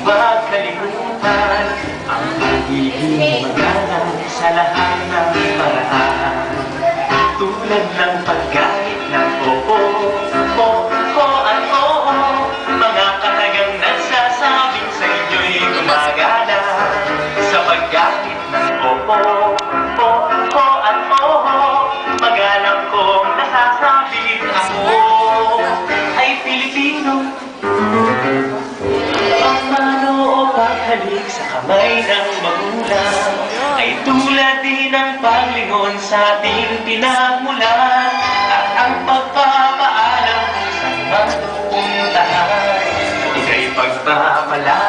huwag kalimutan ang pagiging magalang sa lahat ng paraan. Tulad ng paggamit ng oo, oo at oo, mga katagang nagsasabing sa inyo'y gumagana. Sa paggamit ng oo, oo at oo, magalang kong nasasabi ako ay Pilipino. Pagmano o paghalik sa kamay ng magulang ay tulad din ng paglingon sa ating pinagmulan. At ang pagpapaalam kung saan man pupuntahan, ika'y pagpapala